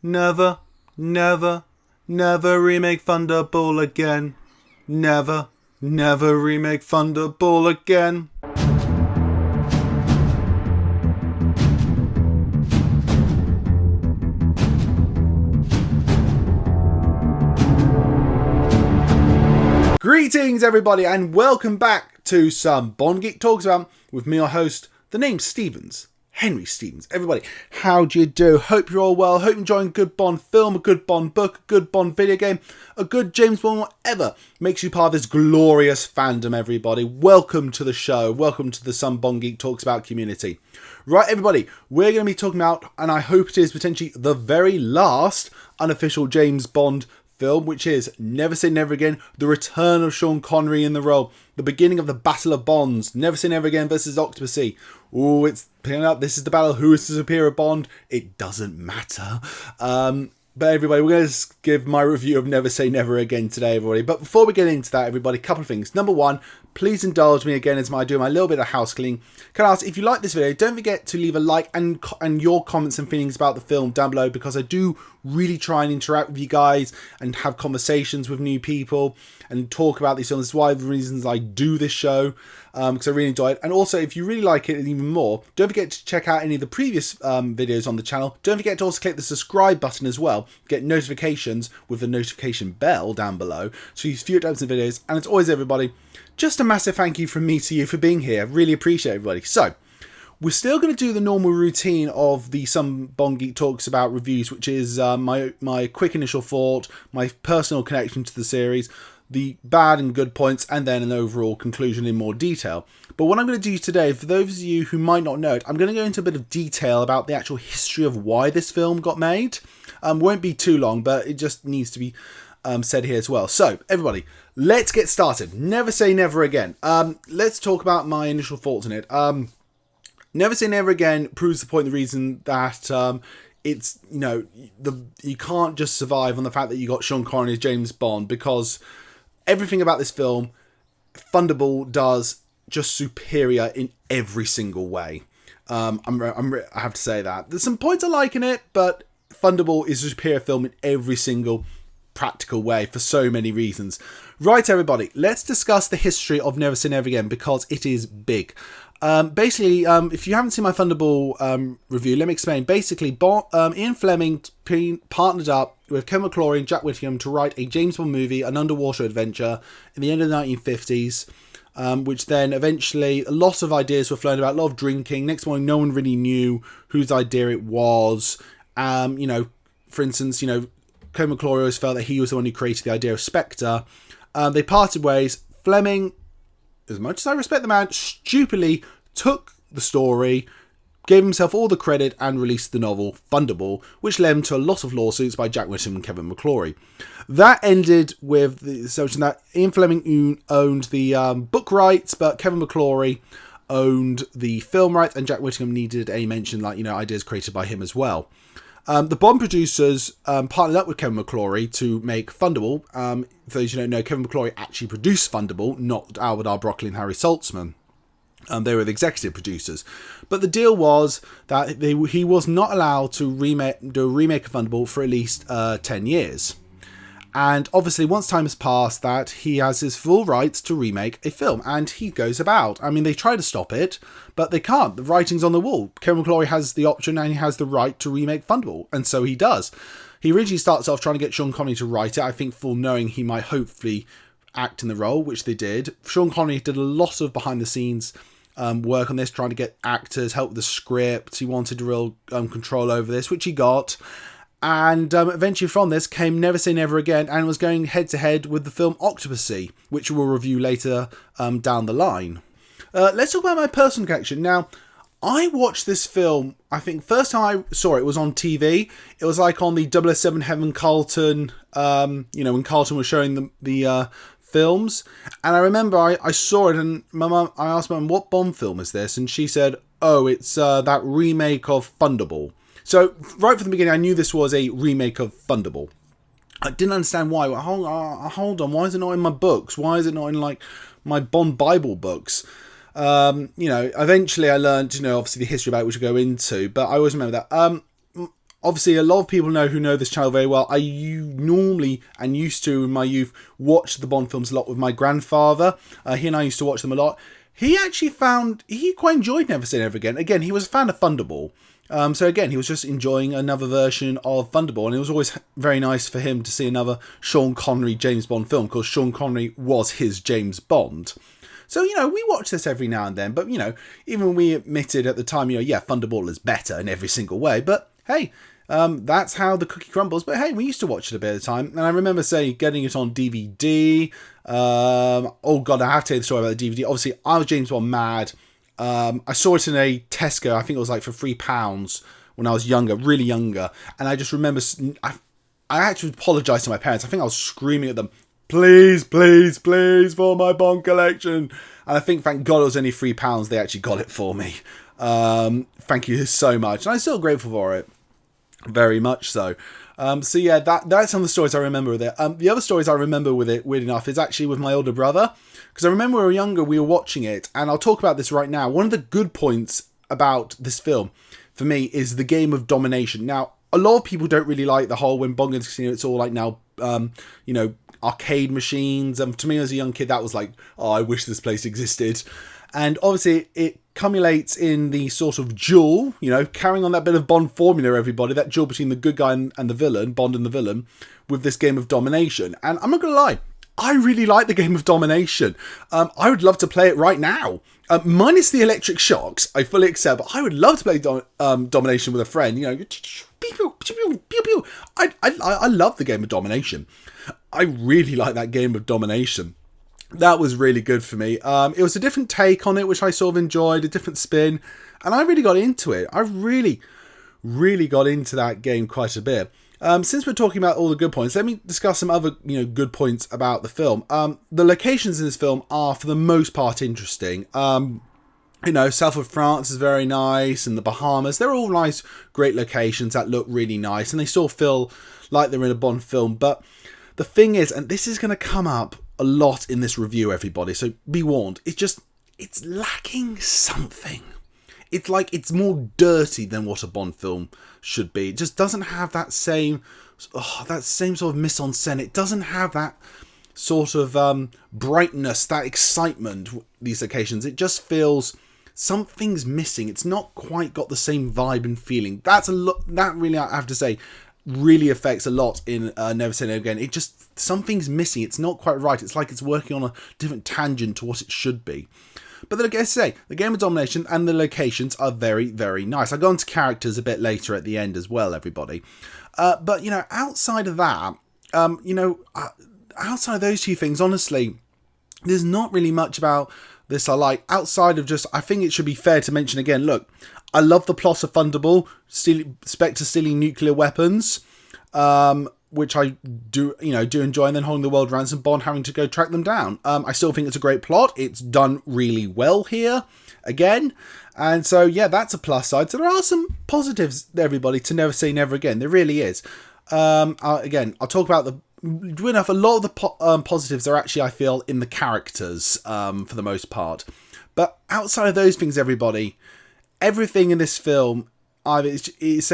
Never, never, never remake Thunderball again. Never, never remake Thunderball again. Greetings everybody and welcome back to some Bond Geek Talks About with me, your host, the name's Stevens. Henry Stevens. Everybody, how do you do? Hope you're all well. Hope you're enjoying a good Bond film, a good Bond book, a good Bond video game, a good James Bond, whatever makes you part of this glorious fandom, everybody. Welcome to the show. Welcome to the Some Bond Geek Talks About community. Right, everybody, we're going to be talking about, and I hope it is potentially the very last unofficial James Bond film, which is Never Say Never Again, the return of Sean Connery in the role, the beginning of the Battle of Bonds, Never Say Never Again versus Octopussy. Oh, it's picking up. This is the battle. Who is the superior Bond? It doesn't matter. But everybody, we're going to give my review of Never Say Never Again today, everybody. But before we get into that, everybody, a couple of things. Number one, please indulge me again as I do my little bit of house cleaning. Can I ask, if you like this video, don't forget to leave a like and your comments and feelings about the film down below, because I do really try and interact with you guys and have conversations with new people and talk about these films. That's why the reasons I do this show, because I really enjoy it. And also, if you really like it and even more, don't forget to check out any of the previous videos on the channel. Don't forget to also click the subscribe button as well. Get notifications with the notification bell down below, so you future types of videos. And as always, everybody, just a massive thank you from me to you for being here. Really appreciate everybody. So, we're still going to do the normal routine of the Some Bond Geek Talks About reviews, which is my quick initial thought, my personal connection to the series, the bad and good points, and then an overall conclusion in more detail. But what I'm going to do today, for those of you who might not know it, I'm going to go into a bit of detail about the actual history of why this film got made. Won't be too long, but it just needs to be said here as well. So, everybody, let's get started. Never Say Never Again. Let's talk about my initial thoughts on it. Never Say Never Again proves the point, the reason that it's, you know, you can't just survive on the fact that you got Sean Connery as James Bond, because everything about this film, Thunderball does just superior in every single way. I have to say that. There's some points I like in it, but Thunderball is a superior film in every single practical way for so many reasons. Right, everybody, let's discuss the history of Never Say Never Again, because it is big. Basically, if you haven't seen my Thunderball review, let me explain. Basically, Ian Fleming partnered up with Kevin McClory and Jack Whittingham to write a James Bond movie, an underwater adventure, in the end of the 1950s, which then eventually, a lot of ideas were flown about, a lot of drinking. Next morning, no one really knew whose idea it was. You know, for instance, you know, Kevin McClory always felt that he was the one who created the idea of Spectre. They parted ways. Fleming, as much as I respect the man, stupidly took the story, gave himself all the credit, and released the novel Thunderball, which led to a lot of lawsuits by Jack Whittingham and Kevin McClory. That ended with the assumption that Ian Fleming owned the book rights, but Kevin McClory owned the film rights, and Jack Whittingham needed a mention, like, you know, ideas created by him as well. The Bond producers partnered up with Kevin McClory to make Thunderball. For those who don't know, Kevin McClory actually produced Thunderball, not Albert R. Broccoli and Harry Saltzman. They were the executive producers. But the deal was that he was not allowed to do a remake of Thunderball for at least 10 years. And obviously, once time has passed, that he has his full rights to remake a film, and he goes about. I mean, they try to stop it, but they can't. The writing's on the wall. Kevin McClory has the option, and he has the right to remake Thunderball, and so he does. He originally starts off trying to get Sean Connery to write it, I think full knowing he might hopefully act in the role, which they did. Sean Connery did a lot of behind-the-scenes work on this, trying to get actors, help with the script. He wanted real control over this, which he got. And eventually from this came Never Say Never Again, and was going head-to-head with the film Octopussy, which we'll review later down the line. Let's talk about my personal connection. Now, I watched this film, I think first time I saw it was on TV. It was like on the 007 Heaven Carlton, you know, when Carlton was showing the films. And I remember I saw it, and I asked my mum, what Bond film is this? And she said, oh, it's that remake of Thunderball. So, right from the beginning, I knew this was a remake of Thunderball. I didn't understand why. Hold on, why is it not in my books? Why is it not in, like, my Bond Bible books? You know, eventually I learned, you know, obviously the history about it, which we'll go into, but I always remember that. obviously a lot of people who know this channel very well. Normally, and used to in my youth, watch the Bond films a lot with my grandfather. He and I used to watch them a lot. He quite enjoyed Never Say Never Again. Again, he was a fan of Thunderball. So again, he was just enjoying another version of Thunderball, and it was always very nice for him to see another Sean Connery James Bond film, because Sean Connery was his James Bond. So, we watch this every now and then, but, even when we admitted at the time, Thunderball is better in every single way, but hey, that's how the cookie crumbles. But hey, we used to watch it a bit of the time, and I remember, getting it on DVD. Oh god, I have to tell you the story about the DVD. Obviously, I was James Bond mad. I saw it in a Tesco, I think it was like for £3 when I was really younger, and I just remember, I actually apologised to my parents. I think I was screaming at them, please, please, please, for my Bond collection. And I think, thank God, it was only £3, they actually got it for me. Thank you so much, and I'm still grateful for it. Very much so. So yeah, that's some of the stories I remember with it. The other stories I remember with it, weird enough, is actually with my older brother. Because I remember when we were younger, we were watching it, and I'll talk about this right now. One of the good points about this film, for me, is the game of domination. Now, a lot of people don't really like the whole, when Bond goes to casino, it's all like now, arcade machines. And to me as a young kid, that was like, oh, I wish this place existed. And obviously, it culminates in the sort of duel, carrying on that bit of Bond formula, everybody, that duel between the good guy and the villain, Bond and the villain, with this game of domination. And I'm not going to lie, I really like the game of domination. I would love to play it right now. Minus the electric shocks, I fully accept, but I would love to play domination with a friend. I love the game of domination. I really like that game of domination. That was really good for me. It was a different take on it, which I sort of enjoyed, a different spin, and I really got into it. I really, really got into that game quite a bit. Since we're talking about all the good points, let me discuss some other, good points about the film. The locations in this film are, for the most part, interesting. South of France is very nice, and the Bahamas, they're all nice, great locations that look really nice, and they still feel like they're in a Bond film. But the thing is, and this is going to come up a lot in this review, everybody, so be warned, it's lacking something. It's like it's more dirty than what a Bond film should be. It just doesn't have that same sort of mise-en-scène. It doesn't have that sort of brightness, that excitement, these occasions. It just feels something's missing. It's not quite got the same vibe and feeling. That really, I have to say, really affects a lot in Never Say Never Again. It just, something's missing. It's not quite right. It's like it's working on a different tangent to what it should be. But like I say, the game of domination and the locations are very, very nice. I'll go into characters a bit later at the end as well, everybody. But, outside of that, outside of those two things, honestly, there's not really much about this I like. Outside of just, I think it should be fair to mention again, look, I love the plot of Thunderball, Spectre stealing nuclear weapons, which I do enjoy, and then holding the world ransom, Bond having to go track them down. I still think it's a great plot. It's done really well here, again. And so, yeah, that's a plus side. So there are some positives, everybody, to Never Say Never Again. There really is. Again, I'll talk about a lot of the positives are actually, I feel, in the characters, for the most part. But outside of those things, everybody, everything in this film, it is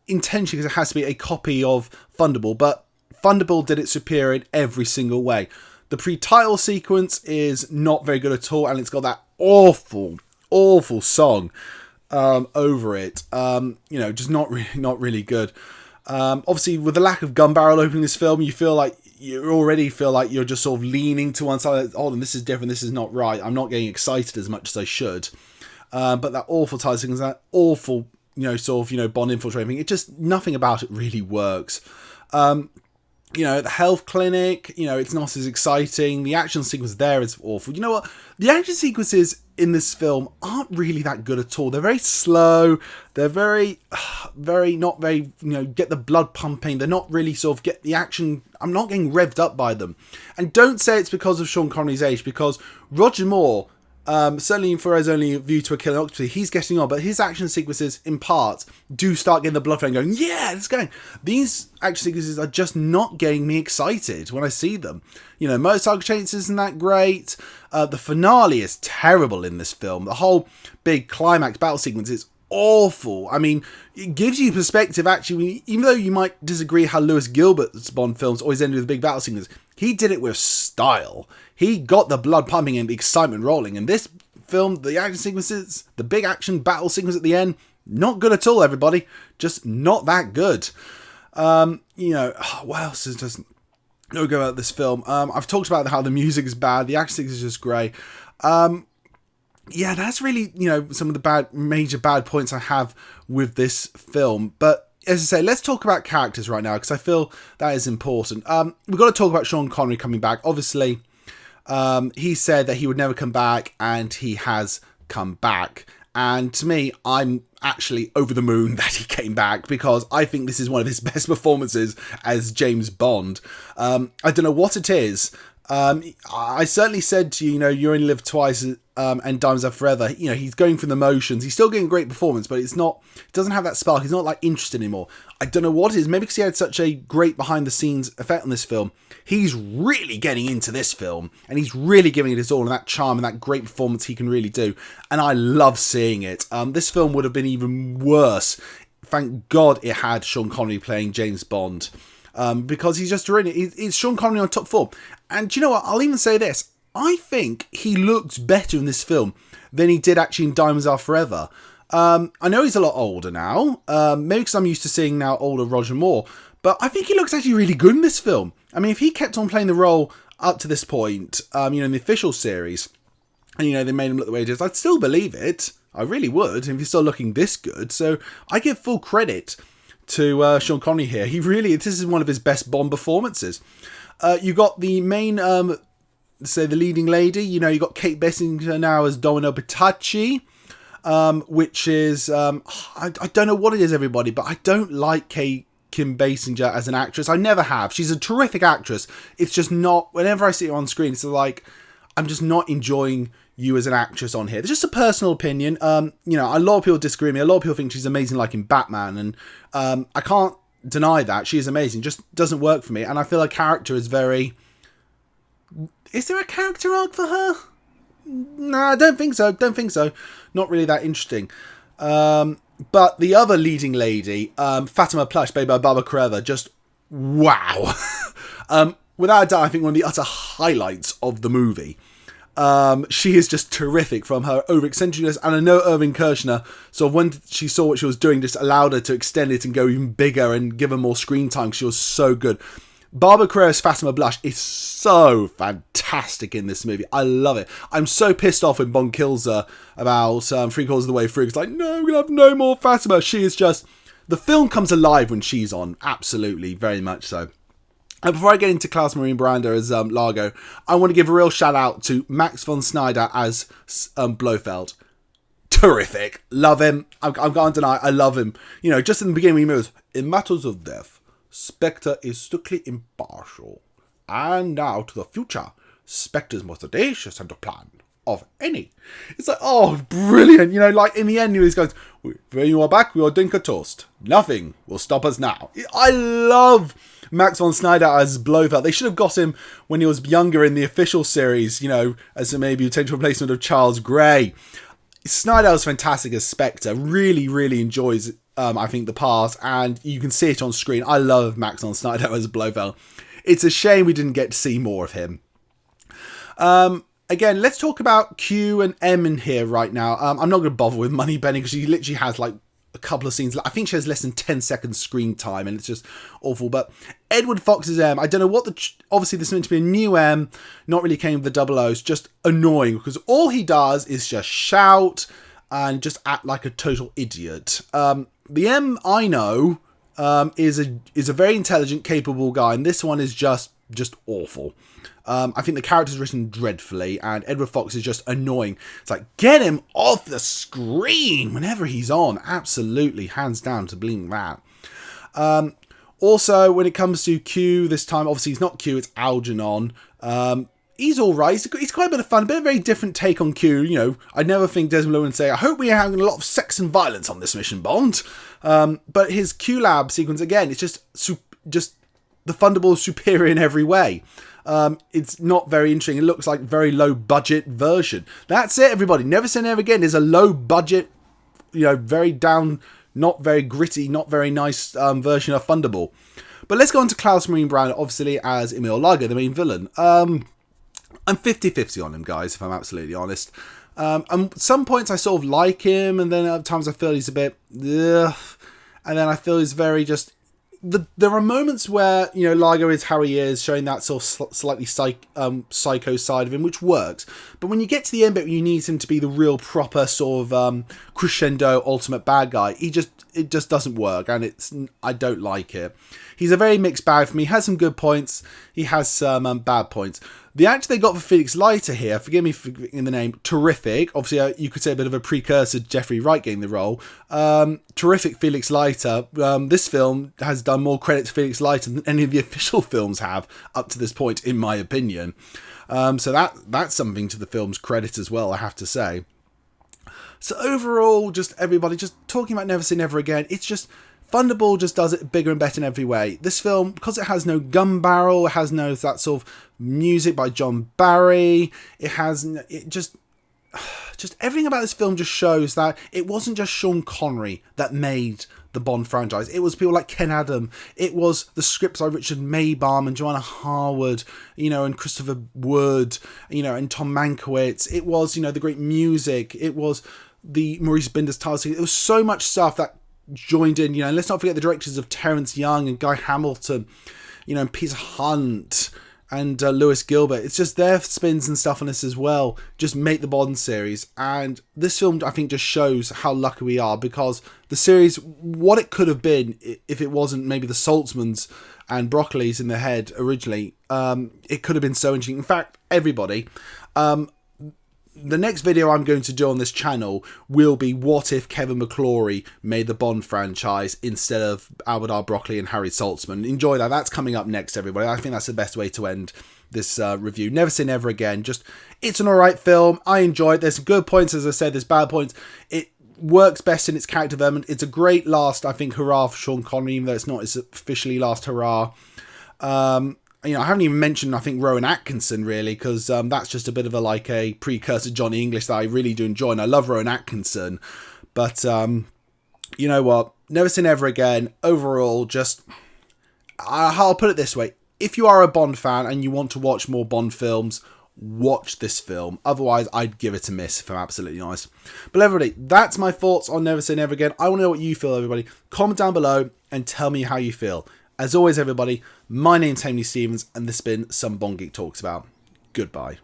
intentionally, because it has to be a copy of Thunderball, but Thunderball did it superior in every single way. The pre-title sequence is not very good at all, and it's got that awful song over it. Just not really good. Obviously, with the lack of Gunbarell opening this film, you already feel like you're just sort of leaning to one side. Oh, and this is different. This is not right. I'm not getting excited as much as I should. But that awful title sequence, that awful, Bond infiltrating, it just, nothing about it really works. The health clinic, it's not as exciting. The action sequence there is awful. You know what? The action sequences in this film aren't really that good at all. They're very slow. They're very, not very, get the blood pumping. They're not really sort of get the action. I'm not getting revved up by them. And don't say it's because of Sean Connery's age, because Roger Moore, certainly for his Only View to a Kill, Octopussy, he's getting on, but his action sequences, in part, do start getting the blood flowing, going, yeah, it's going. These action sequences are just not getting me excited when I see them. Motorcycle chase isn't that great. The finale is terrible in this film. The whole big climax battle sequence is awful. I mean, it gives you perspective, actually, even though you might disagree how Lewis Gilbert's Bond films always ended with big battle scenes, he did it with style. He got the blood pumping and the excitement rolling. And this film, the action sequences, the big action battle sequence at the end, not good at all, everybody. Just not that good. What else is just no go about this film? I've talked about how the music is bad, the action is just grey. That's really, some of the major bad points I have with this film. But as I say, let's talk about characters right now, because I feel that is important. We've got to talk about Sean Connery coming back. Obviously, he said that he would never come back, and he has come back. And to me, I'm actually over the moon that he came back, because I think this is one of his best performances as James Bond. I don't know what it is. I certainly said to you, you only live twice, and diamonds are forever. He's going through the motions. He's still getting great performance, but it doesn't have that spark. He's not like interested anymore. I don't know what it is. Maybe because he had such a great behind the scenes effect on this film. He's really getting into this film, and he's really giving it his all, and that charm and that great performance he can really do. And I love seeing it. This film would have been even worse. Thank God it had Sean Connery playing James Bond. Because he's just really, it's Sean Connery on top form. And do you know what? I'll even say this. I think he looks better in this film than he did actually in Diamonds Are Forever. I know he's a lot older now. Maybe because I'm used to seeing now older Roger Moore. But I think he looks actually really good in this film. I mean, if he kept on playing the role up to this point, in the official series, and, they made him look the way he does, I'd still believe it. I really would, if he's still looking this good. So I give full credit to Sean Connery here. This is one of his best Bond performances. You got the main, the leading lady. You got Kate Basinger now as Domino Petacci, which is, I don't know what it is, everybody, but I don't like Kim Basinger as an actress. I never have. She's a terrific actress. It's just not, whenever I see her on screen, it's like, I'm just not enjoying you as an actress on here. It's just a personal opinion. A lot of people disagree with me. A lot of people think she's amazing, like in Batman, and I can't deny that. She is amazing. Just doesn't work for me. And I feel her character is very... Is there a character arc for her? No, I don't think so. Not really that interesting. But the other leading lady, Fatima Bush, played by Barbara Carrera, just wow. Without a doubt, I think one of the utter highlights of the movie. She is just terrific from her over-eccentricness, and I know Irving Kershner, so when she saw what she was doing, just allowed her to extend it and go even bigger and give her more screen time, because she was so good. Barbara Carrera's Fatima Bush is so fantastic in this movie. I love it. I'm so pissed off when Bond kills her about 3/4 of the way through. It's like, no, we're going to have no more Fatima. She is just... The film comes alive when she's on. Absolutely. Very much so. And before I get into Klaus Marie Branda as Largo, I want to give a real shout out to Max von Sydow as Blofeld. Terrific. Love him. I'm going to deny, I love him. Just in the beginning, he moves, in matters of death, Spectre is strictly impartial. And now to the future, Spectre's most audacious and plan of any. It's like, oh, brilliant. Like in the end, he goes, when you are back, we will drink a toast. Nothing will stop us now. I love Max von Sydow as Blofeld. They should have got him when he was younger in the official series, as a maybe potential replacement of Charles Gray. Snydow's fantastic as Spectre. Really, really enjoys, I think, the part, and you can see it on screen. I love Max von Sydow as Blofeld. It's a shame we didn't get to see more of him. Again, let's talk about Q and M in here right now. I'm not going to bother with Moneypenny because she literally has like a couple of scenes. I think she has less than 10 seconds screen time, and it's just awful. But Edward Fox's M, I don't know what obviously this is meant to be a new M, not really came with the Double-O's, just annoying because all he does is just shout and just act like a total idiot. The M I know is a very intelligent, capable guy, and this one is just awful. I think the character's written dreadfully, and Edward Fox is just annoying. It's like, get him off the screen whenever he's on. Absolutely, hands down to believing that. Also, when it comes to Q, this time, obviously he's not Q, it's Algernon. He's alright, he's quite a bit of fun, a bit of a very different take on Q. I'd never think Desmond Llewellyn would say, I hope we're having a lot of sex and violence on this mission, Bond. But his Q Lab sequence, again, it's just the Thunderball is superior in every way. It's not very interesting. It looks like very low budget version. That's it, everybody. Never say never again. There's a low budget very down, not very gritty, not very nice version of Thunderball. But let's go on to Klaus Maria Brand, obviously, as Emil Lager, the main villain. I'm 50-50 on him, guys, if I'm absolutely honest. And some points I sort of like him, and then at times I feel he's a bit, ugh, and then I feel he's very just... There are moments where, Lager is how he is, showing that sort of slightly psycho side of him, which works. But when you get to the end bit, you need him to be the real proper sort of crescendo ultimate bad guy. It just doesn't work, and I don't like it. He's a very mixed bag for me. He has some good points. He has some bad points. The actor they got for Felix Leiter here, forgive me for getting the name, terrific. Obviously, you could say a bit of a precursor to Jeffrey Wright getting the role. Terrific Felix Leiter. This film has done more credit to Felix Leiter than any of the official films have up to this point, in my opinion. So that's something to the film's credit as well, I have to say. So overall, just everybody just talking about Never Say Never Again. It's just... Thunderball just does it bigger and better in every way. This film, because it has no Gunbarell, it has no that sort of music by John Barry, just everything about this film just shows that it wasn't just Sean Connery that made the Bond franchise. It was people like Ken Adam. It was the scripts by Richard Maybaum and Joanna Harwood, and Christopher Wood, and Tom Mankiewicz. It was, the great music. It was the Maurice Binder's title. It was so much stuff that joined in, and let's not forget the directors of Terrence Young and Guy Hamilton, and Peter Hunt and Lewis Gilbert. It's just their spins and stuff on this as well just make the Bond series. And this film, I think, just shows how lucky we are, because the series, what it could have been if it wasn't maybe the Saltzmans and Broccoli's in the head originally, it could have been so interesting. In fact, everybody, the next video I'm going to do on this channel will be what if Kevin McClory made the Bond franchise instead of Albert R. Broccoli and Harry Saltzman. Enjoy that. That's coming up next, everybody. I think that's the best way to end this review. Never Say Never Again. It's an alright film. I enjoy it. There's good points, as I said. There's bad points. It works best in its character development. It's a great last, I think, hurrah for Sean Connery, even though it's not his officially last hurrah. I haven't even mentioned, I think, Rowan Atkinson, really, because that's just a bit of a precursor to Johnny English that I really do enjoy, and I love Rowan Atkinson. But, you know what? Never Say Never Again. Overall, I'll put it this way. If you are a Bond fan and you want to watch more Bond films, watch this film. Otherwise, I'd give it a miss, if I'm absolutely honest. But everybody, that's my thoughts on Never Say Never Again. I want to know what you feel, everybody. Comment down below and tell me how you feel. As always, everybody, my name's Henry Stevens, and this has been Some Bond Geek Talks About. Goodbye.